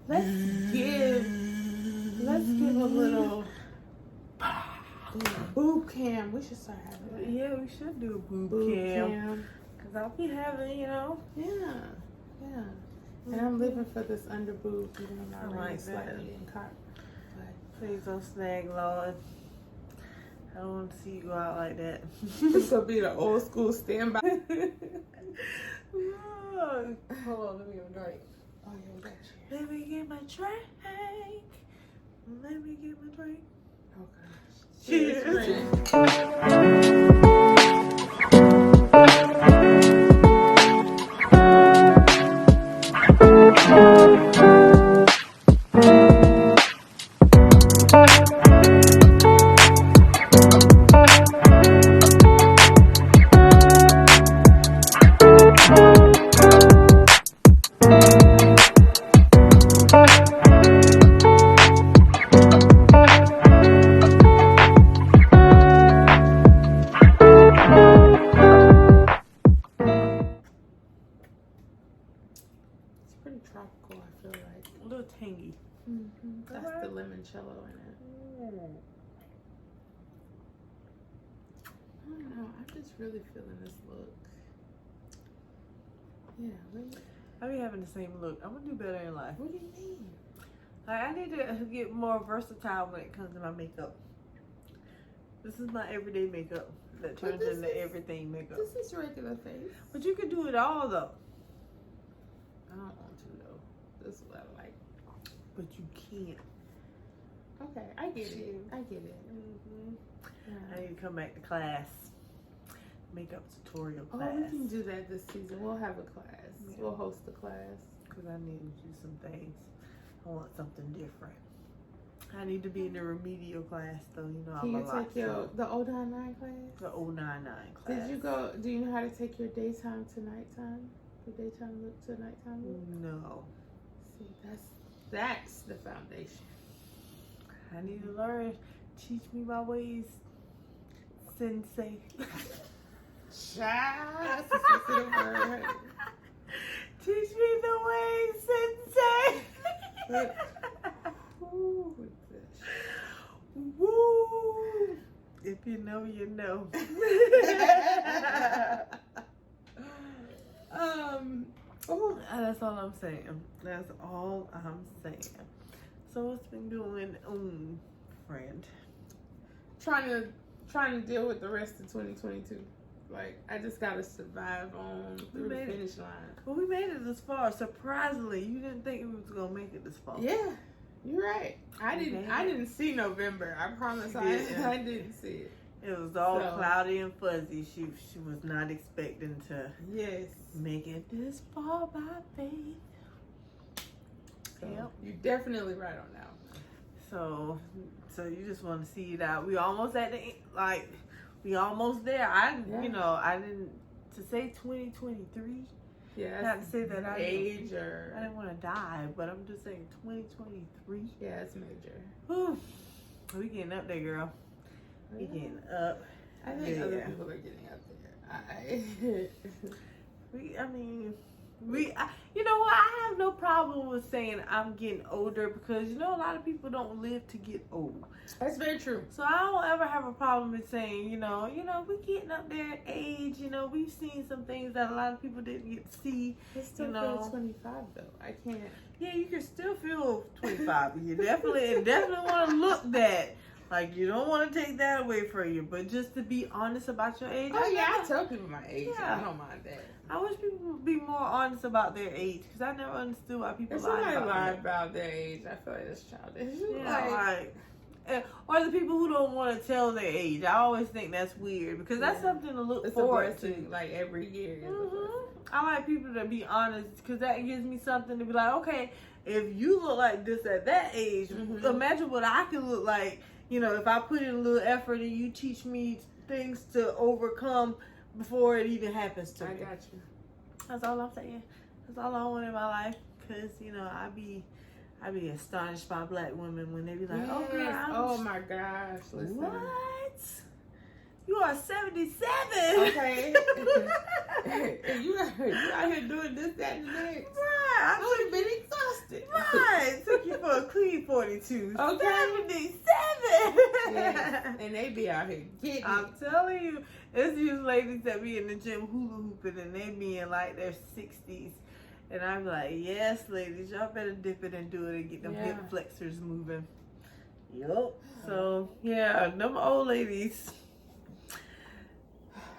let's give a little boob cam. We should start having that. Yeah, we should do a boob cam. Cause I'll be having, Yeah. And I'm living for this under boob, even though my ring is slightly in cock. Please don't snag, Lord. I don't want to see you go out like that. This will be the old school standby. Hold on, let me get a drink. Oh, yeah, we got you. Let me get my drink. Let me get my drink. Oh, gosh. Cheers. Tropical, I feel like. A little tangy. That's the limoncello in it. I don't know. I'm just really feeling this look. Yeah, really. I be having the same look. I'm gonna do better in life. What do you mean? Like, I need to get more versatile when it comes to my makeup. This is my everyday makeup that turns into everything makeup. This is regular face. But you can do it all though. I don't want to though. This is what I like. But you can't. Okay, I get it. I get it. I need to come back to class. Makeup tutorial class. Oh, we can do that this season. We'll have a class. Yeah. We'll host a class. Because I need to do some things. I want something different. I need to be in the remedial class though. You know, Can you take the 099 class? The 099 class. Did you go? Do you know how to take your daytime to nighttime? The daytime look to nighttime look? No. See, that's the foundation. I need to learn. Teach me my ways, sensei. Child, that's a sensitive word. Teach me the ways, sensei. Woo! If you know, you know. That's all I'm saying. That's all I'm saying. So what's been going on, friend? Trying to deal with the rest of 2022. Like, I just gotta survive on through the finish line. Well, we made it this far. Surprisingly, you didn't think we was gonna make it this far. Yeah, you're right. I didn't see November. I promise. I didn't see it. It was all cloudy and fuzzy. She was not expecting to make it this far by faith. So you're definitely right on that one. So you just want to see it out. We almost at the we almost there. You know, I didn't to say 2023. Yeah, not to say that I didn't want to die, but I'm just saying 2023. Yeah, it's major. Whew. We getting up there, girl. We getting up. I think other people are getting up there. You know what? I have no problem with saying I'm getting older because, you know, a lot of people don't live to get old. That's very true. So I don't ever have a problem with saying, you know, we getting up there in age. You know, we've seen some things that a lot of people didn't get to see. I still feel 25 though. I can't. Yeah, you can still feel 25. You definitely want to look that. Like, you don't want to take that away from you, but just to be honest about your age. Oh, I tell people my age. Yeah. I don't mind that. I wish people would be more honest about their age, because I never understood why people lie about their age. I feel like it's childish. Yeah, or the people who don't want to tell their age. I always think that's weird, because that's something to look forward to. Like, every year. I like people to be honest, because that gives me something to be like, okay, if you look like this at that age, imagine what I could look like. You know, if I put in a little effort and you teach me things to overcome before it even happens to me. I got you. That's all I'm saying. That's all I want in my life. Because, you know, I be astonished by black women when they be like, oh, girl, oh my gosh. Listen. What? You are 77. Okay. you out here doing this, that, and the next. Right. I would have been exhausted. Right. ain't 42. Okay. 77. Yes. And they be out here getting I'm telling you, it's these ladies that be in the gym hula hooping and they be in like their 60s. And I'm like, yes, ladies, y'all better dip it and do it and get them hip flexors moving. Yup. So, yeah, them old ladies.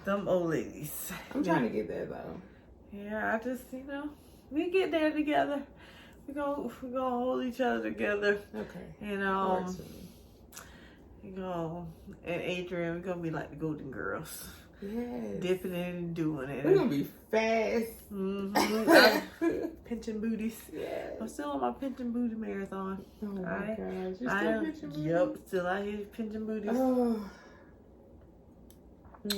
Them old ladies. I'm trying to get there, though. Yeah, I just, we get there together. We're gonna hold each other together. Okay. And, and Adrian, we're gonna be like the Golden Girls. Yes. Dipping it and doing it. We're gonna be fast. Pinching booties. Yes. I'm still on my pinching booty marathon. Oh my gosh. You still pinching booties? Yep, still out here pinching booties. Oh.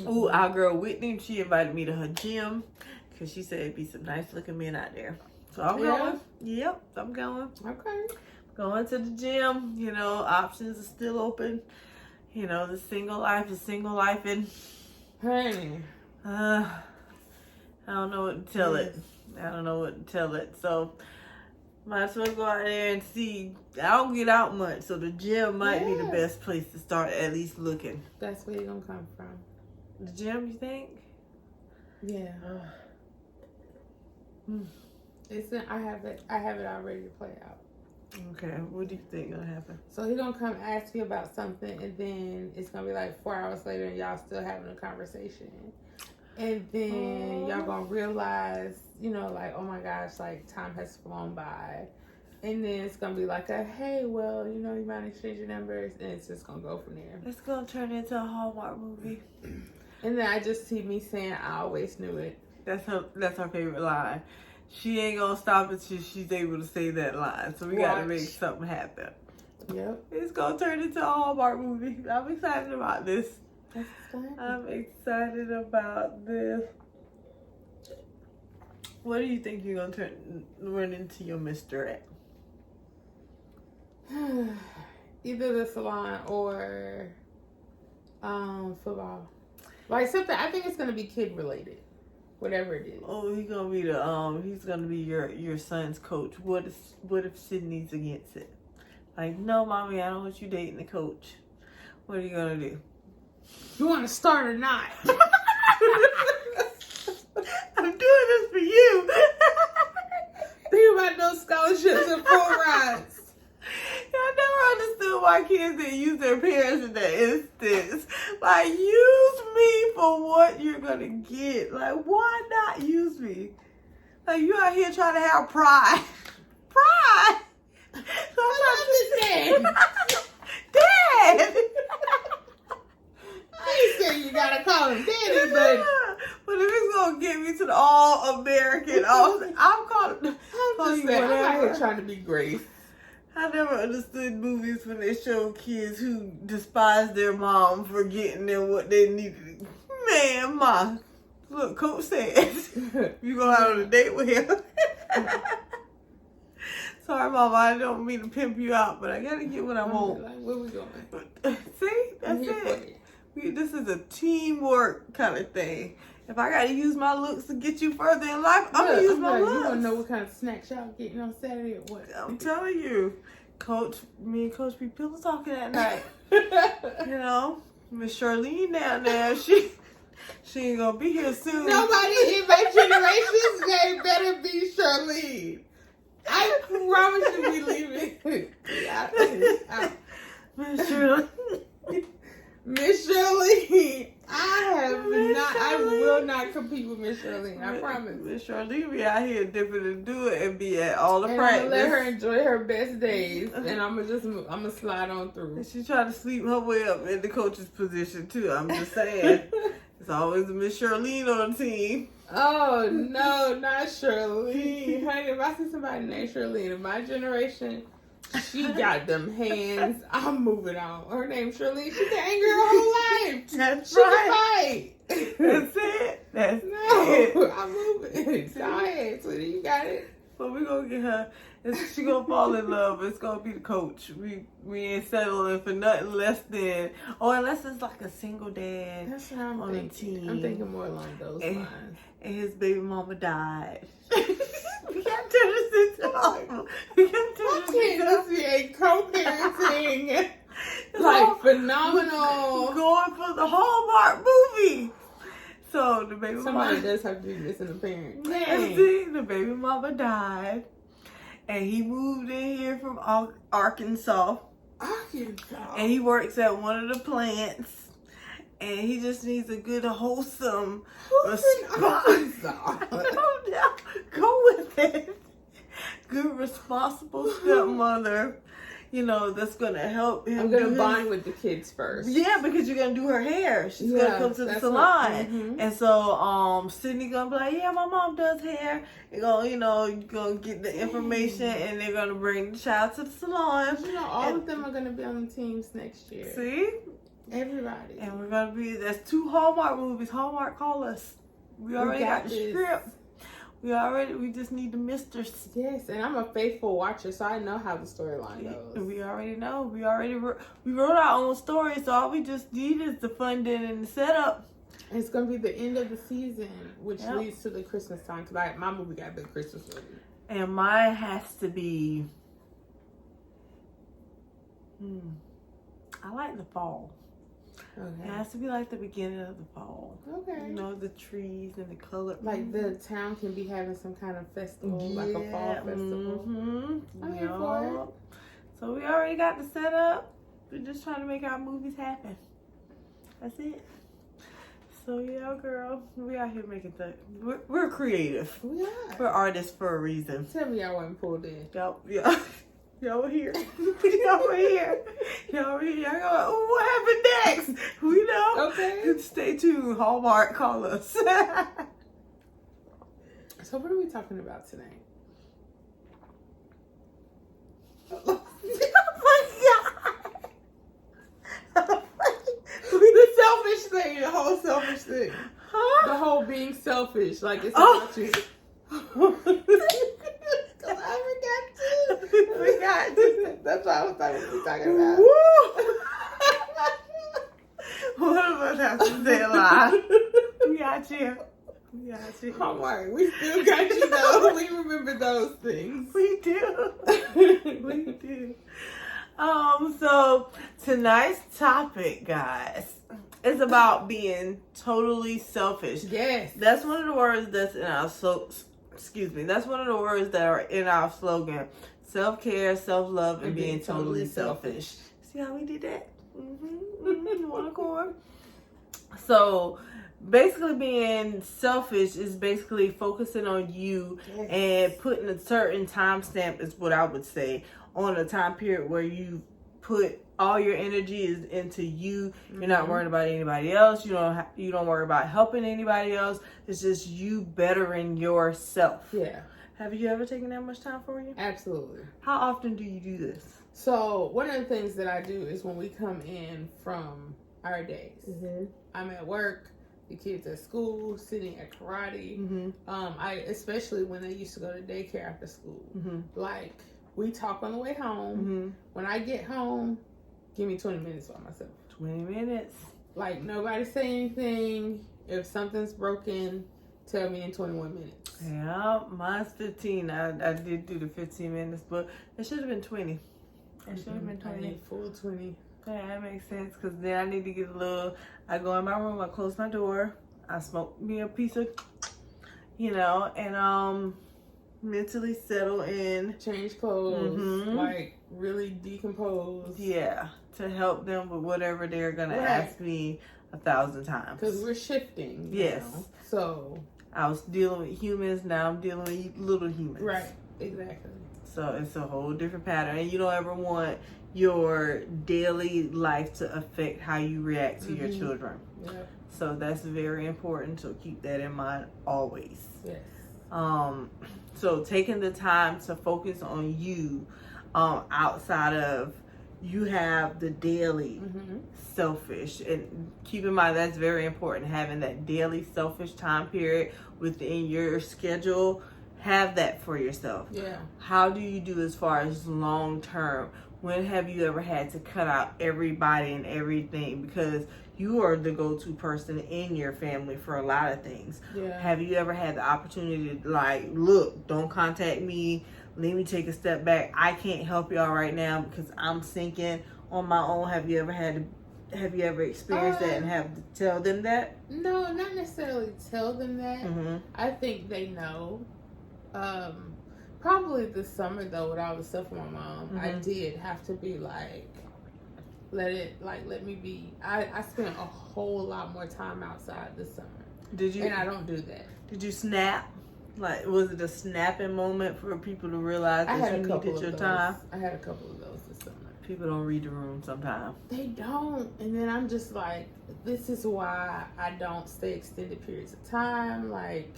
Ooh, our girl Whitney, she invited me to her gym because she said it'd be some nice looking men out there. So I'm going. Yep, I'm going. Okay. Going to the gym. Options are still open. The single life is single life, and honey, I don't know what to tell it. I don't know what to tell it. So might as well go out there and see. I don't get out much, so the gym might be the best place to start at least looking. That's where you're gonna come from. The gym, you think? Yeah. I have it already to play out. Okay, what do you think gonna happen? So he's gonna come ask you about something, and then it's gonna be like 4 hours later, and y'all still having a conversation, and then y'all gonna realize, like, oh my gosh, like time has flown by, and then it's gonna be like hey, well, you might exchange your numbers, and it's just gonna go from there. It's gonna turn into a Hallmark movie. And then I just see me saying, I always knew it. That's her favorite line. She ain't gonna stop until she's able to say that line. So we gotta make something happen. Yep. It's gonna turn into a Hallmark movie. I'm excited about this. That's exciting. I'm excited about this. What do you think you're gonna run into your mister at? Either the salon or football. Like something, I think it's gonna be kid related. Whatever it is. Oh, he's gonna be he's gonna be your son's coach. What if Sydney's against it? Like, no, mommy, I don't want you dating the coach. What are you gonna do? You want to start or not? I'm doing this for you. Think about those scholarships and full rides. I never understood why kids didn't use their parents in that instance. Like, use me for what you're gonna get. Like, why not use me? Like, you out here trying to have pride. Pride! So I'm understand. Dad! I ain't saying you gotta call him daddy, but if it's gonna get me to the all-American, I'm calling I'm just saying, I'm out here trying to be Grace. I never understood movies when they show kids who despise their mom for getting them what they needed. Man, Ma, look, Coach says you go out on a date with him. Sorry, Mama, I don't mean to pimp you out, but I gotta get what I want. Like, where we going? See, that's it. This is a teamwork kind of thing. If I gotta use my looks to get you further in life, I'm gonna use my looks. You wanna know what kind of snacks y'all getting on Saturday or what? I'm telling you, me and Coach be pillow talking at night. Miss Charlene down there, she ain't gonna be here soon. Nobody in my generation's name better be Charlene. I promise you we leaving. Miss Charlene. Miss Charlene. I will not compete with Miss Charlene. I promise. Miss Charlene be out here dipping and do it and be at all the practice. I'm gonna let her enjoy her best days, and I'm gonna slide on through. And she trying to sleep her way up in the coach's position too. I'm just saying, it's always a Miss Charlene on the team. Oh no, not Charlene, honey. If I see somebody named Charlene in my generation, she got them hands. I'm moving on. Her name's Charlene. She been angry her whole life. That's she right. Can fight. That's it. That's it. I'm moving. Go ahead, sweetie. You got it. So we gonna get her. She gonna fall in love. It's gonna be the coach. We ain't settling for nothing less than, unless it's like a single dad. That's what I'm on thinking. a team. I'm thinking more along those lines. And his baby mama died. We can't turn this into we can't turn this into Must be a co-parenting, like phenomenal. going for the Hallmark movie. So the baby Somebody mama does have to be missing a parent. Dang. See, the baby mama died, and he moved in here from Arkansas. Arkansas. And he works at one of the plants. And he just needs a good, wholesome response. Go with it. Good, responsible stepmother, you know, that's going to help him. I'm going to bond with the kids first. Yeah, because you're going to do her hair. She's going to come to the salon. And so, Sydney going to be like, yeah, my mom does hair. You're going, you're going to get the information and they're going to bring the child to the salon. You know, all of them are going to be on the teams next year. See? Everybody. And we're going to be, that's 2 Hallmark movies. Hallmark, call us. We already got the script. We just need the misters. Yes, and I'm a faithful watcher, so I know how the storyline goes. We already know. We wrote our own story, so all we just need is the funding and the setup. It's going to be the end of the season, which leads to the Christmas time, because my movie got the Christmas movie. And mine has to be, I like the fall. Okay. It has to be like the beginning of the fall. Okay. You know, the trees and the color. Like the town can be having some kind of festival, like a fall festival. I'm here for it. So we already got the setup. We're just trying to make our movies happen. That's it. So yeah, girl, we out here making things. We're creative. We are. We're artists for a reason. Tell me y'all wasn't pulled in. Yeah. Y'all were here. Y'all were here. Y'all were here. Y'all go, oh, what happened next? We know. Okay. Stay tuned. Hallmark, call us. So what are we talking about tonight? Oh my God. The selfish thing, the whole selfish thing. Huh? The whole being selfish. Like it's about you. That's what I was talking about. One of us has to say a lie. We got you. We got you. Hallmark, we still got you though. We remember those things. We do. We do. So tonight's topic, guys, is about being totally selfish. Yes. That's one of the words that's in our that's one of the words that are in our slogan. Self-care, self-love, and being totally selfish. See how we did that? One accord. So, basically being selfish is basically focusing on you and putting a certain timestamp is what I would say on a time period where you put all your energy is into you. You're not worried about anybody else. You don't worry about helping anybody else. It's just you bettering yourself. Yeah. Have you ever taken that much time for you? Absolutely. How often do you do this? So one of the things that I do is when we come in from our days, I'm at work, the kids at school, sitting at karate. I especially when they used to go to daycare after school. Like we talk on the way home. When I get home, give me 20 minutes by myself. 20 minutes. Like nobody say anything. If something's broken, tell me in 21 minutes. Yeah, mine's 15. I did do the 15 minutes, but it should have been 20. It should have been 20. I need full 20. Yeah, that makes sense because then I need to get a little. I go in my room, I close my door, I smoke me a piece of, and mentally settle in, change clothes, like really decompose. Yeah, to help them with whatever they're gonna ask me 1,000 times. Because we're shifting. Yes. So I was dealing with humans, now I'm dealing with little humans. Right. Exactly. So it's a whole different pattern, and you don't ever want your daily life to affect how you react to your children. Yeah. So that's very important. So keep that in mind always. Yes. So taking the time to focus on you, outside of you have the daily selfish, and keep in mind that's very important. Having that daily selfish time period within your schedule have that for yourself. Yeah. How do you do as far as long term? When have you ever had to cut out everybody and everything? Because you are the go-to person in your family for a lot of things. Yeah. Have you ever had the opportunity to, like, look, don't contact me. Let me take a step back. I can't help y'all right now because I'm sinking on my own. Have you ever experienced that and have to tell them that? No, not necessarily tell them that. Mm-hmm. I think they know. Probably this summer though, when I was stuff with my mom, I did have to be like, let me be. I spent a whole lot more time outside this summer. Did you? And I don't do that. Did you snap? Like, was it a snapping moment for people to realize that you needed your time? I had a couple of those this summer. People don't read the room sometimes. They don't. And then I'm just like, this is why I don't stay extended periods of time. Like,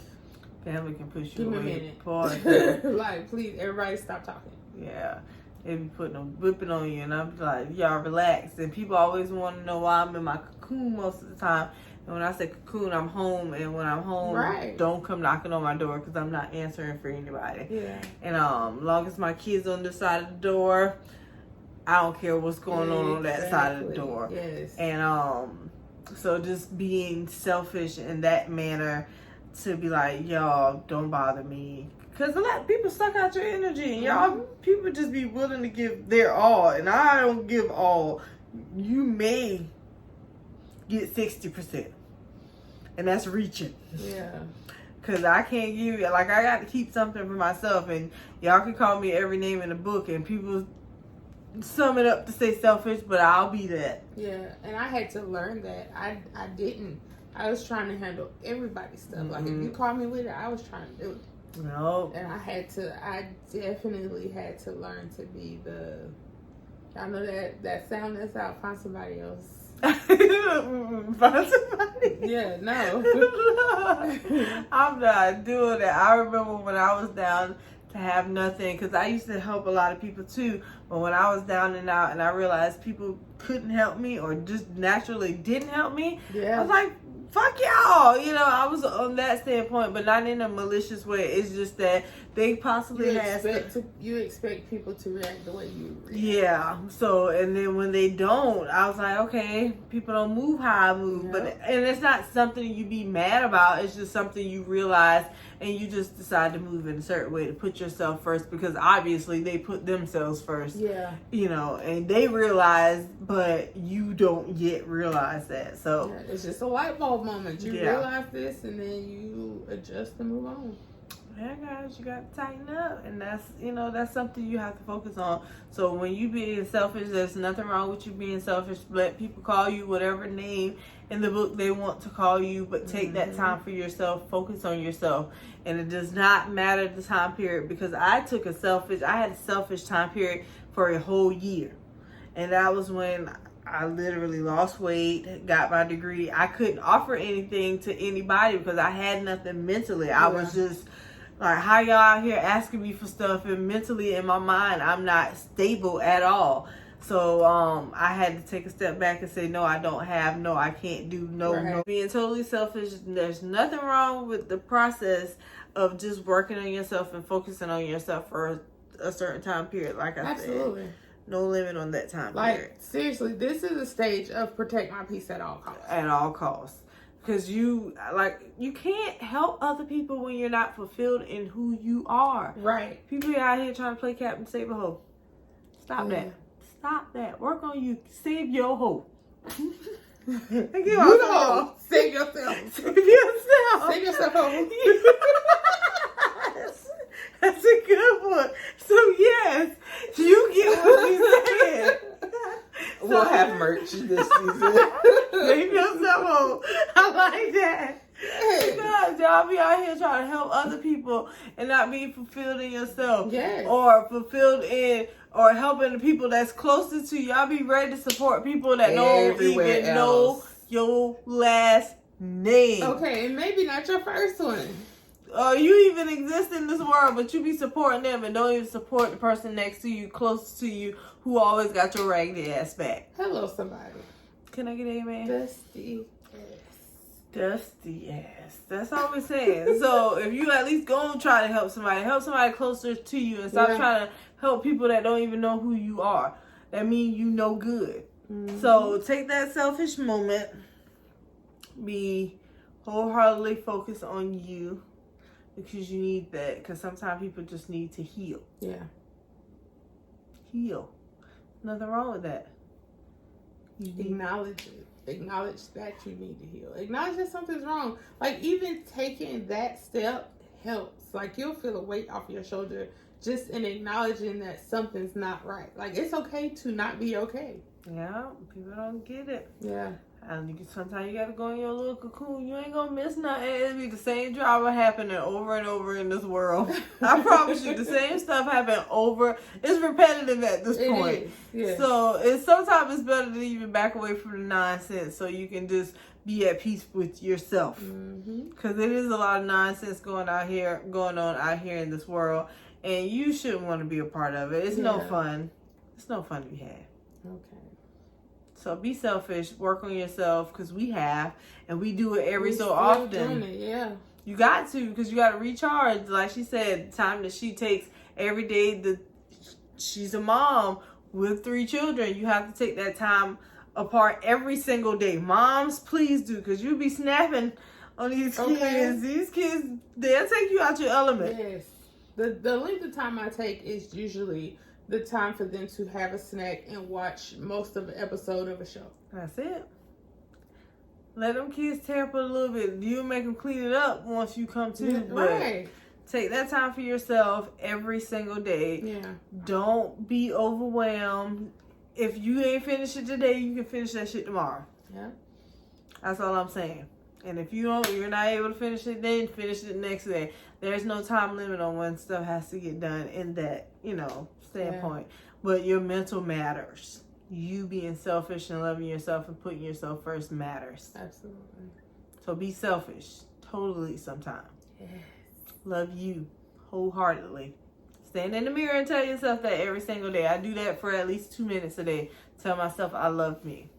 family can push you give me away. a minute. Like, please, everybody stop talking. Yeah. They be whipping on you, and I'm like, y'all relax. And people always want to know why I'm in my cocoon most of the time. And when I say cocoon, I'm home. And when I'm home, don't come knocking on my door because I'm not answering for anybody. Yeah. And long as my kids on this side of the door, I don't care what's going on that side of the door. Yes. And so just being selfish in that manner to be like, y'all, don't bother me. Because a lot of people suck out your energy. And y'all, people just be willing to give their all. And I don't give all. You may get 60%. And that's reaching. Yeah. Because I can't give you, like, I got to keep something for myself. And y'all can call me every name in the book. And people sum it up to say selfish, but I'll be that. Yeah. And I had to learn that. I didn't. I was trying to handle everybody's stuff. Like, if you called me with it, I was trying to do it. No. And I definitely had to learn to be y'all know that sound that's out, find somebody else. Find somebody? Yeah, no. I'm not doing that. I remember when I was down to have nothing, because I used to help a lot of people too, but when I was down and out and I realized people couldn't help me or just naturally didn't help me, I was like, fuck y'all. You know, I was on that standpoint, but not in a malicious way. It's just that they possibly you expect people to react the way you react. Yeah. So, and then when they don't, I was like, okay, people don't move how I move. Yep. And it's not something you be mad about. It's just something you realize and you just decide to move in a certain way to put yourself first, because obviously they put themselves first. Yeah. You know, and they realize, but you don't yet realize that. So it's just a light bulb moment. You realize this and then you adjust and move on. Yeah, guys, you got to tighten up, and that's something you have to focus on. So when you being selfish, there's nothing wrong with you being selfish. Let people call you whatever name in the book they want to call you, but take that time for yourself. Focus on yourself, and it does not matter the time period, because I had a selfish time period for a whole year, and that was when I literally lost weight, got my degree. I couldn't offer anything to anybody because I had nothing mentally. I was just like, how y'all out here asking me for stuff, and mentally in my mind, I'm not stable at all. So I had to take a step back and say, no, I don't have, no, I can't do, no. Being totally selfish, there's nothing wrong with the process of just working on yourself and focusing on yourself for a certain time period, like I said. No limit on that time period. Like, seriously, this is a stage of protect my peace at all costs. At all costs. Because you can't help other people when you're not fulfilled in who you are. Right. People out here trying to play Captain Save a Hoe. Stop that. Stop that. Work on you. Save your hoe. You the hoe. Save yourself. Save yourself. Save yourself, hoe. That's a good one. So yes, you get what you said. We'll have merch this season. Save yourself home. I like that. Because y'all be out here trying to help other people and not being fulfilled in yourself. Yes. Or fulfilled in, or helping the people that's closest to you. Y'all be ready to support people that don't even know your last name. Okay, and maybe not your first one. You even exist in this world, but you be supporting them and don't even support the person next to you, close to you, who always got your raggedy ass back. Hello, somebody. Can I get an amen? Dusty. Dusty ass. That's all we're saying. So if you at least go and try to help somebody closer to you, and stop trying to help people that don't even know who you are. That means you know good. So take that selfish moment. Be wholeheartedly focused on you, because you need that. Because sometimes people just need to heal. Yeah. Heal. Nothing wrong with that. Acknowledge it. Acknowledge that you need to heal. Acknowledge that something's wrong. Like, even taking that step helps. Like, you'll feel a weight off your shoulder just in acknowledging that something's not right. Like, it's okay to not be okay. Yeah, people don't get it. Yeah. And sometimes you gotta go in your little cocoon. You ain't gonna miss nothing. It'll be the same drama happening over and over in this world. I promise you, the same stuff happen over. It's repetitive at this point. It is. Yeah. So sometimes it's better to even back away from the nonsense, so you can just be at peace with yourself. Because it is a lot of nonsense going on out here in this world, and you shouldn't want to be a part of it. It's no fun. It's no fun to be had. Okay. So be selfish, work on yourself, because we have, and we do it every so often. Doing it, yeah. You got to, because you got to recharge. Like she said, time that she takes every day. She's a mom with 3 children. You have to take that time apart every single day. Moms, please do, because you be snapping on these kids. These kids, they'll take you out your element. Yes. The length of time I take is usually the time for them to have a snack and watch most of the episode of a show. That's it. Let them kids tear up a little bit. You make them clean it up once you come to. Right. Take that time for yourself every single day. Yeah. Don't be overwhelmed. If you ain't finished it today, you can finish that shit tomorrow. Yeah. That's all I'm saying. And if you're not able to finish it, then finish it next day. There's no time limit on when stuff has to get done in that, standpoint. But your mental matters. You being selfish and loving yourself and putting yourself first matters. Absolutely. So be selfish. Totally sometimes. Yes. Love you wholeheartedly. Stand in the mirror and tell yourself that every single day. I do that for at least 2 minutes a day. Tell myself I love me.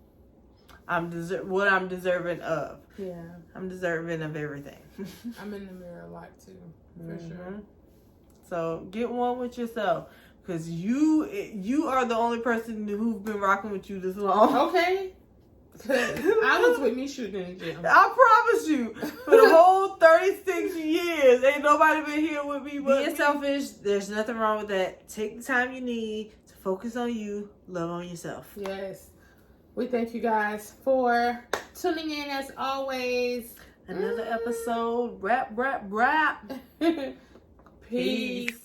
What I'm deserving of. Yeah. I'm deserving of everything. I'm in the mirror a lot too, for sure. So get one with yourself, because you are the only person who's been rocking with you this long. Okay. I was with me shooting in the gym. I promise you, for the whole 36 years, ain't nobody been here with me. But being selfish, there's nothing wrong with that. Take the time you need to focus on you, love on yourself. Yes. We thank you guys for tuning in as always. Another episode. Rap. Peace.